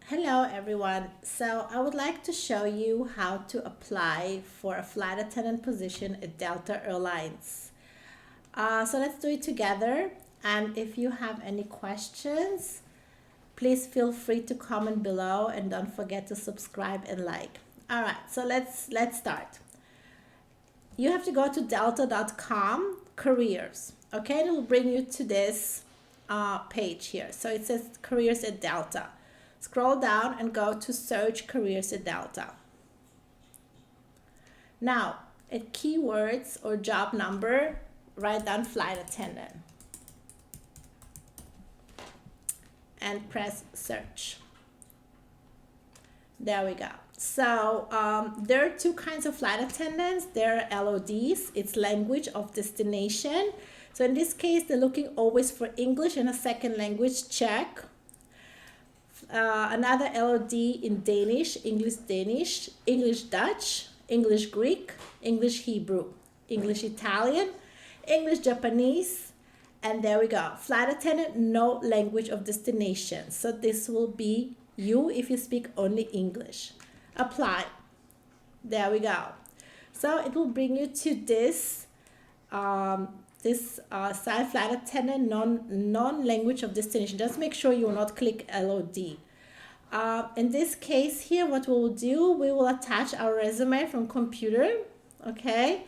Hello everyone. So I would like to show you how to apply for a flight attendant position at Delta Airlines. So let's do it together. And if you have any questions, please feel free to comment below and don't forget to subscribe and like. All right, so let's start. You have to go to delta.com careers. Okay, it will bring you to this page here. So it says careers at Delta. Scroll down and go to search careers at Delta. Now, at keywords or job number, write down flight attendant and press search. There we go. So there are two kinds of flight attendants. There are LODs, it's language of destination. So in this case, they're looking always for English and a second language, Czech. Another LOD in Danish, English Dutch, English Greek, English Hebrew, English Italian, English Japanese, and there we go. Flight attendant, no language of destination. So this will be you if you speak only English. Apply. There we go. So it will bring you to this side flight attendant non-language of destination. Just make sure you will not click LOD. In this case here, what we will do, we will attach our resume from computer. Okay.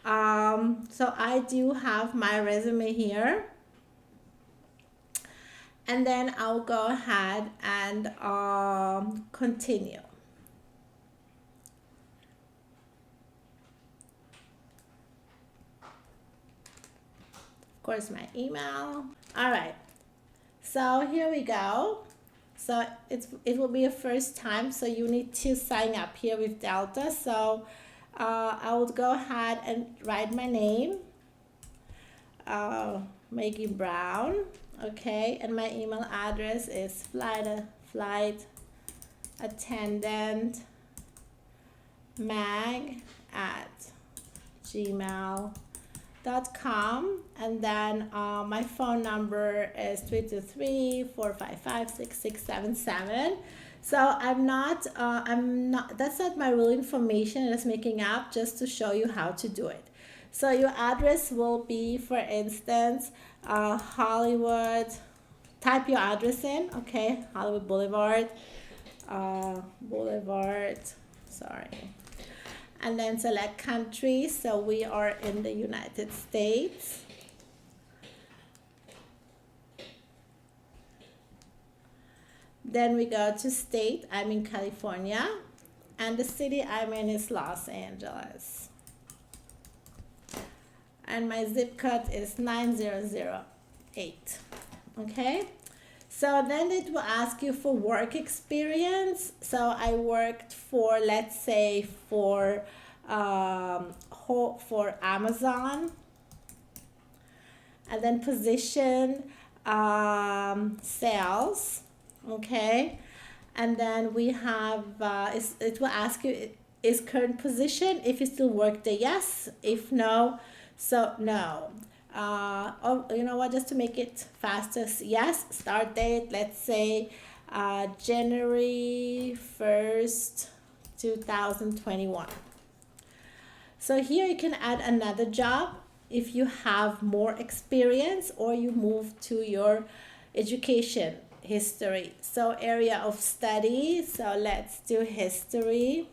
So I do have my resume here. And then I'll go ahead and continue. Of course, my email. All right. So here we go. So it will be a first time. So you need to sign up here with Delta. So I will go ahead and write my name. Maggie Brown. Okay, and my email address is flight attendant mag@gmail.com, and then my phone number is 323-455-6677. So I'm not that's not my real information. I'm just making up just to show you how to do it. So your address will be, for instance, Hollywood. Type your address in, okay? Hollywood Boulevard, sorry. And then select country. So we are in the United States. Then we go to state. I'm in California. And the city I'm in is Los Angeles. And my zip code is 9008. Okay, so then it will ask you for work experience. So I worked for, let's say, for Amazon, and then position, sales. Okay, and then we have it will ask you is current position. If you still work there, yes. If no, so no. Oh, you know what, just to make it faster, yes. Start date, let's say January 1st 2021. So here you can add another job if you have more experience or you move to your education history. So area of study, so let's do history.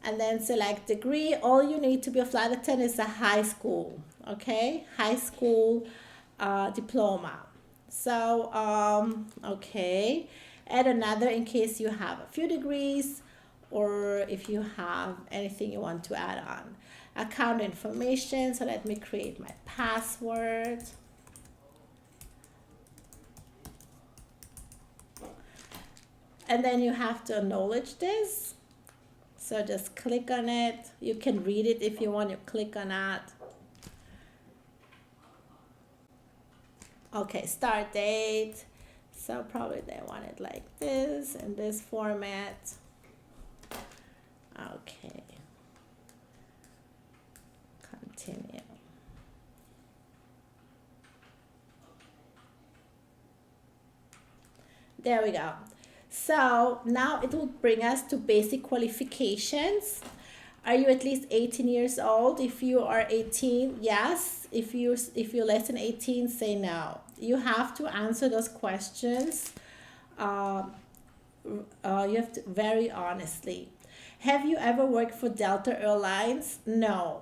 And then select degree. All you need to be a flight attendant is a high school, okay? High school diploma. So, okay. Add another in case you have a few degrees or if you have anything you want to add on. Account information. So let me create my password. And then you have to acknowledge this. So just click on it. You can read it if you want. You click on that. Okay, start date. So probably they want it like this, in this format. Okay. Continue. There we go. So now it will bring us to basic qualifications. Are you at least 18 years old? If you are 18, yes. If you're less than 18, say no. You have to answer those questions. Uh, you have to very honestly. Have you ever worked for Delta Airlines? No.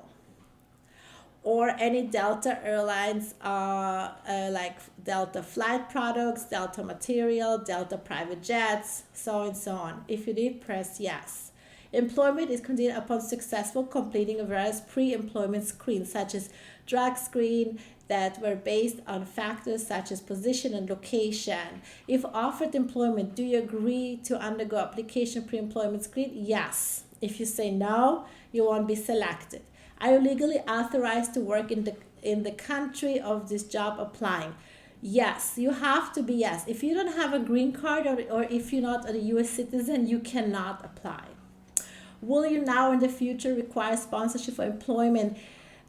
Or any Delta Airlines, like Delta flight products, Delta material, Delta private jets, so and so on. If you did, press yes. Employment is conditioned upon successful completing of various pre-employment screens, such as drug screen, that were based on factors such as position and location. If offered employment, do you agree to undergo application pre-employment screen? Yes. If you say no, you won't be selected. Are you legally authorized to work in the country of this job applying? Yes, you have to be yes. If you don't have a green card, or if you're not a US citizen, you cannot apply. Will you now in the future require sponsorship for employment,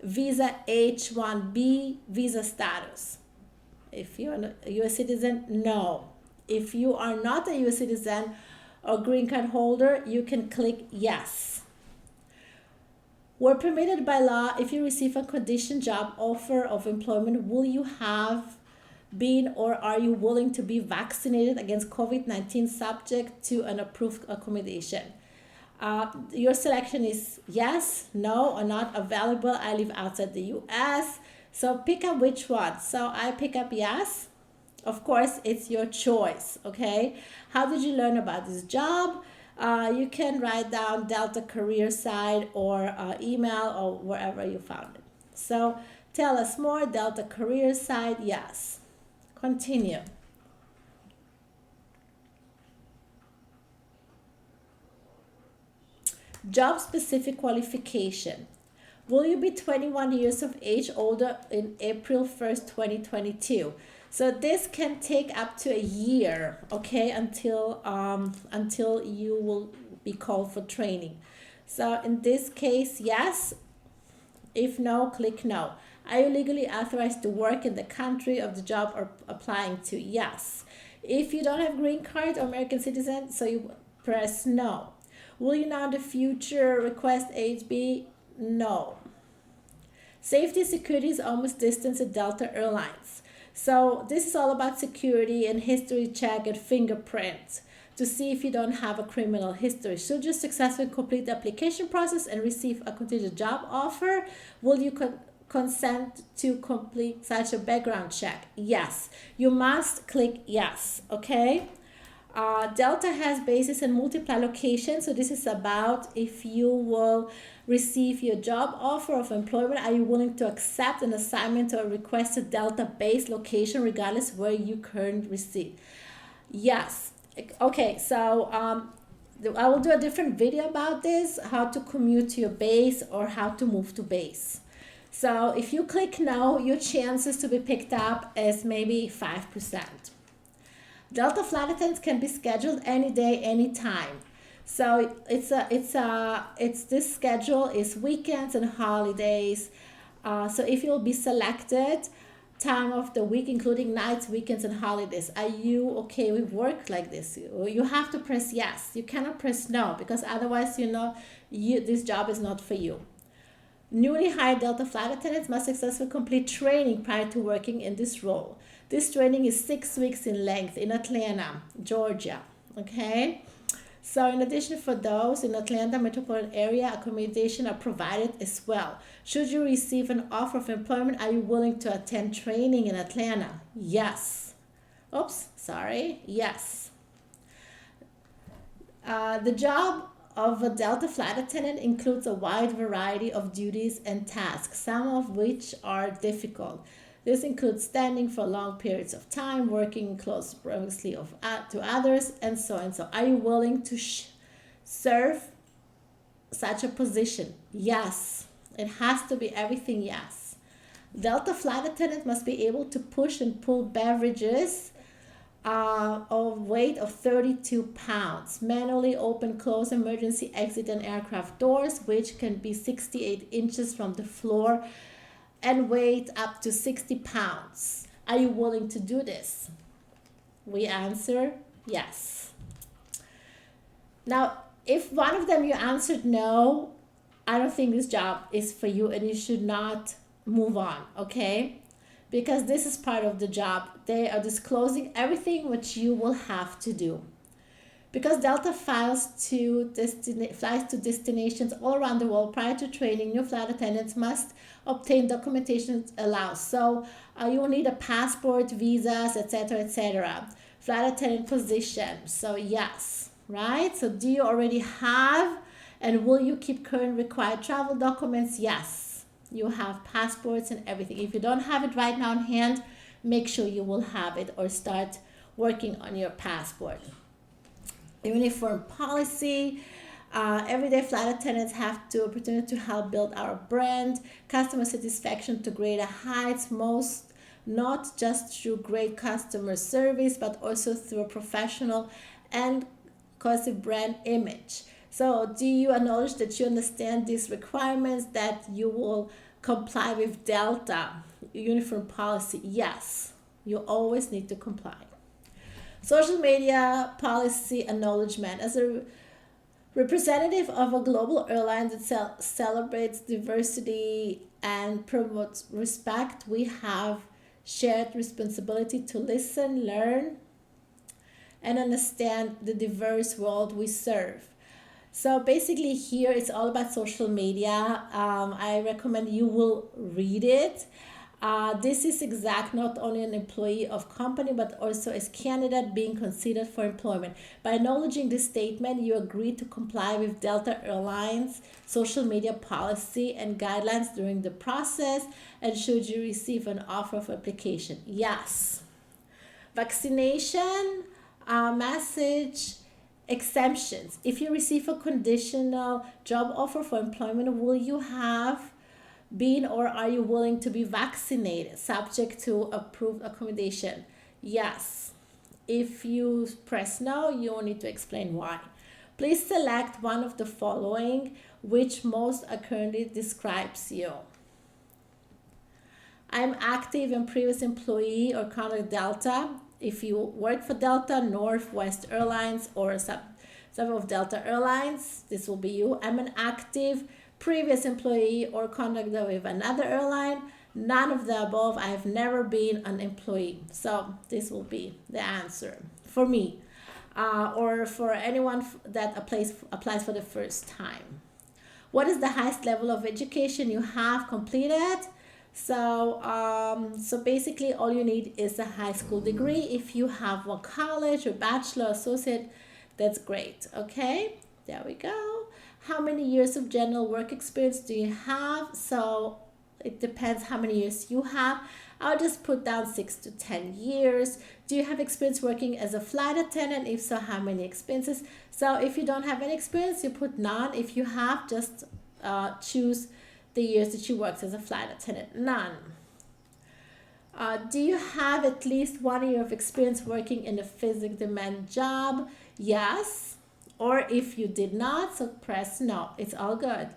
visa H-1B visa status? If you're a US citizen, no. If you are not a US citizen or green card holder, you can click yes. Were permitted by law, if you receive a conditioned job offer of employment, will you have been or are you willing to be vaccinated against COVID-19 subject to an approved accommodation? Your selection is yes, no, or not available. I live outside the US. So pick up which one. So I pick up yes. Of course, it's your choice, okay? How did you learn about this job? You can write down Delta career site or email or wherever you found it. So tell us more, Delta career site, yes. Continue. Job specific qualification. Will you be 21 years of age older in April 1st, 2022? So this can take up to a year, okay, until you will be called for training. So in this case, yes. If no, click no. Are you legally authorized to work in the country of the job or applying to? Yes. If you don't have green card or American citizen, so you press no. Will you now in the future request HB? No. Safety and security is almost distance at Delta Airlines. So this is all about security and history check and fingerprint to see if you don't have a criminal history. Should you successfully complete the application process and receive a continued job offer, will you consent to complete such a background check? Yes. You must click yes, okay? Delta has bases in multiple locations, so this is about if you will receive your job offer of employment, are you willing to accept an assignment or request a Delta base location regardless where you currently reside? Yes. Okay, so I will do a different video about this, how to commute to your base or how to move to base. So if you click no, your chances to be picked up is maybe 5%. Delta flight attendants can be scheduled any day, any time. So this schedule is weekends and holidays. So if you'll be selected, time of the week, including nights, weekends, and holidays. Are you okay with work like this? You have to press yes. You cannot press no, because otherwise, this job is not for you. Newly hired Delta flight attendants must successfully complete training prior to working in this role. This training is 6 weeks in length in Atlanta, Georgia. Okay? So in addition, for those in Atlanta metropolitan area, accommodation are provided as well. Should you receive an offer of employment, are you willing to attend training in Atlanta? Yes. Oops, sorry. Yes. The job of a Delta flight attendant includes a wide variety of duties and tasks, some of which are difficult. This includes standing for long periods of time, working close proximity to others, and so on. So are you willing to serve such a position? Yes. It has to be everything yes. Delta flight attendant must be able to push and pull beverages of weight of 32 pounds. Manually open, close emergency exit and aircraft doors, which can be 68 inches from the floor, and weight up to 60 pounds. Are you willing to do this? We answer Yes. Now, if one of them you answered no, I don't think this job is for you and you should not move on, okay? Because this is part of the job. They are disclosing everything which you will have to do. Because Delta flies to destinations all around the world prior to training, new flight attendants must obtain documentation allows. So you will need a passport, visas, etc., etc. Flight attendant position. So yes, right? So do you already have and will you keep current required travel documents? Yes. You have passports and everything. If you don't have it right now in hand, make sure you will have it or start working on your passport. Uniform policy. Everyday flight attendants have the opportunity to help build our brand, customer satisfaction to greater heights, most not just through great customer service, but also through a professional and cohesive brand image. So do you acknowledge that you understand these requirements, that you will comply with Delta uniform policy? Yes, you always need to comply. Social media policy acknowledgement. As a representative of a global airline that celebrates diversity and promotes respect, we have shared responsibility to listen, learn, and understand the diverse world we serve. So basically here it's all about social media. I recommend you will read it. This is exact not only an employee of company but also as candidate being considered for employment. By acknowledging this statement, you agree to comply with Delta Airlines social media policy and guidelines during the process and should you receive an offer of application. Yes. Vaccination message. Exemptions. If you receive a conditional job offer for employment, will you have been or are you willing to be vaccinated subject to approved accommodation? Yes. If you press no, you will need to explain why. Please select one of the following which most accurately describes you. I'm active and previous employee or contract Delta. If you work for Delta, Northwest Airlines, or a sub of Delta Airlines, this will be you. I'm an active previous employee or contractor with another airline. None of the above. I've never been an employee. So this will be the answer for me or for anyone that applies for the first time. What is the highest level of education you have completed? So basically all you need is a high school degree. If you have one college or bachelor, associate, that's great. Okay, there we go. How many years of general work experience do you have? So it depends how many years you have. I'll just put down 6 to 10 years. Do you have experience working as a flight attendant? If so, how many experiences? So if you don't have any experience, you put none. If you have, just choose the years that you worked as a flight attendant. None. Do you have at least 1 year of experience working in a physical demand job? Yes. Or if you did not, so press no. It's all good.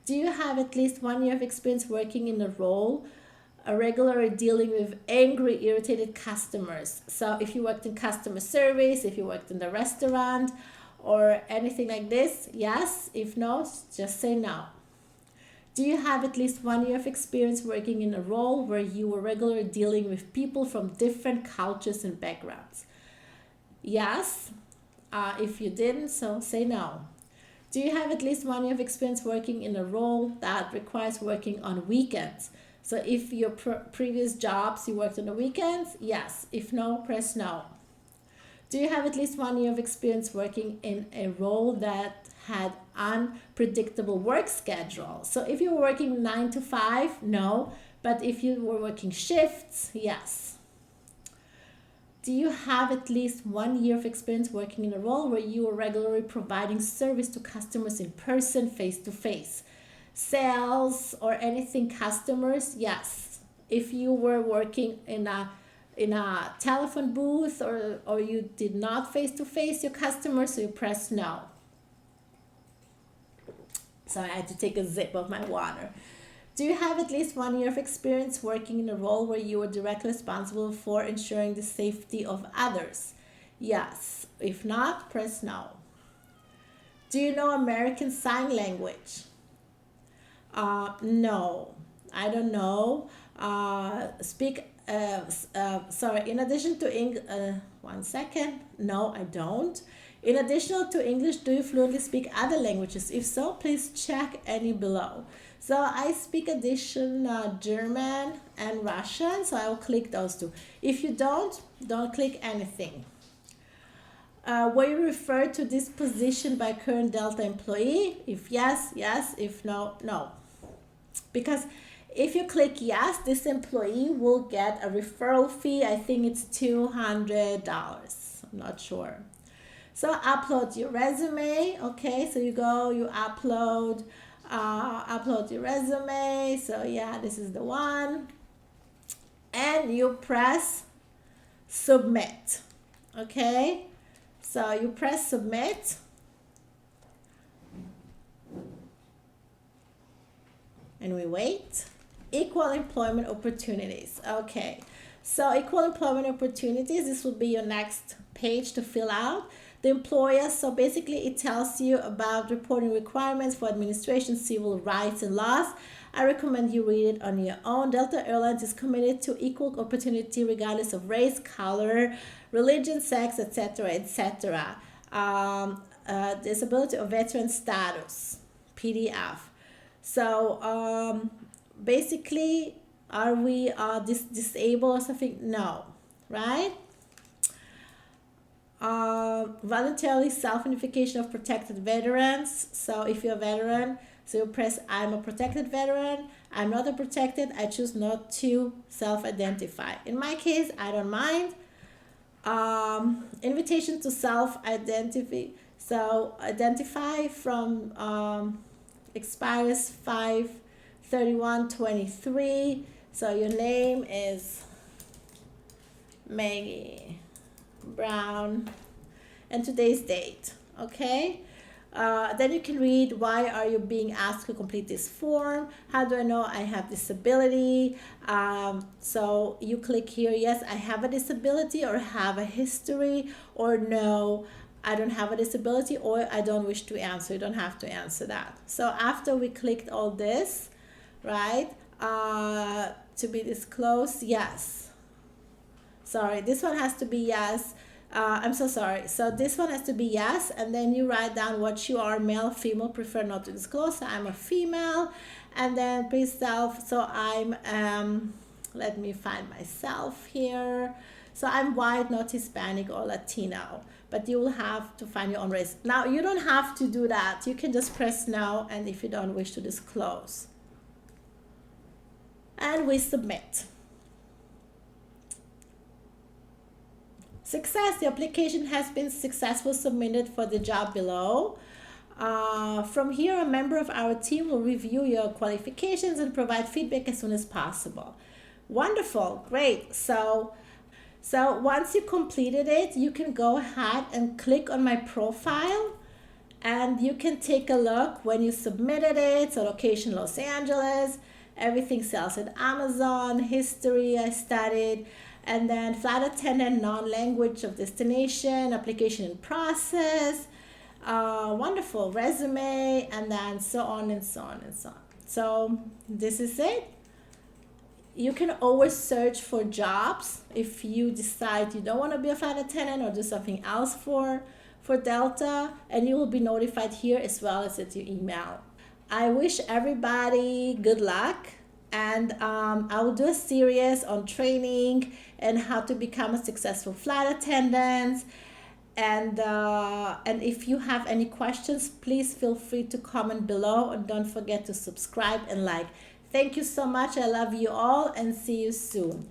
Do you have at least 1 year of experience working in a role regularly dealing with angry, irritated customers? So if you worked in customer service, if you worked in the restaurant or anything like this, yes. If no, just say no. Do you have at least 1 year of experience working in a role where you were regularly dealing with people from different cultures and backgrounds? Yes. If you didn't, so say no. Do you have at least 1 year of experience working in a role that requires working on weekends? So if your previous jobs you worked on the weekends, yes. If no, press no. Do you have at least 1 year of experience working in a role that had unpredictable work schedule? So if you were working 9 to 5, no. But if you were working shifts, yes. Do you have at least 1 year of experience working in a role where you were regularly providing service to customers in person, face to face? Sales or anything customers? Yes. If you were working in a telephone booth or you did not face to face your customers, so you press no. So I had to take a sip of my water. Do you have at least 1 year of experience working in a role where you were directly responsible for ensuring the safety of others? Yes. If not, press no. Do you know American Sign Language? No, I don't know. Sorry, in addition to one second. No, I don't. In addition to English, do you fluently speak other languages? If so, please check any below. So I speak addition German and Russian, so I will click those two. If you don't click anything. Were you referred to this position by current Delta employee? If yes, yes. If no, no. Because if you click yes, this employee will get a referral fee. I think it's $200. I'm not sure. So upload your resume. Okay, so you upload your resume. So yeah, this is the one. And you press submit. Okay, so you press submit. And we wait. Equal employment opportunities. Okay, so equal employment opportunities, this will be your next page to fill out. The employer, so basically it tells you about reporting requirements for administration, civil rights and laws. I recommend you read it on your own. Delta Airlines is committed to equal opportunity regardless of race, color, religion, sex, etc., etc. Disability or veteran status, PDF. So basically, are we disabled or something? No, right? Voluntarily self-identification of protected veterans. So if you're a veteran, so you press I'm a protected veteran. I'm not a protected. I choose not to self-identify. In my case, I don't mind. Invitation to self-identify. So identify from expires 5/31/23. So your name is Maggie Brown and today's date. Okay, then you can read why are you being asked to complete this form. How do I know I have disability? So you click here, yes, I have a disability, or have a history, or no, I don't have a disability, or I don't wish to answer. You don't have to answer that. So after we clicked all this, right, to be disclosed, yes. Sorry, this one has to be yes. I'm so sorry. So this one has to be yes, and then you write down what you are, male, female, prefer not to disclose. So I'm a female, and then please self. So I'm, let me find myself here. So I'm white, not Hispanic or Latino, but you will have to find your own race. Now, you don't have to do that. You can just press no, and if you don't wish to disclose. And we submit. Success, the application has been successfully submitted for the job below. From here, a member of our team will review your qualifications and provide feedback as soon as possible. Wonderful, great. So once you completed it, you can go ahead and click on my profile, and you can take a look when you submitted it. So location, Los Angeles, everything sells at Amazon, history I studied, and then flight attendant, non-language of destination, application in process, wonderful, resume, and then so on and so on and so on. So this is it. You can always search for jobs if you decide you don't want to be a flight attendant or do something else for Delta, and you will be notified here as well as at your email. I wish everybody good luck, and I will do a series on training and how to become a successful flight attendant. And if you have any questions, please feel free to comment below, and don't forget to subscribe and like. Thank you so much. I love you all, and see you soon.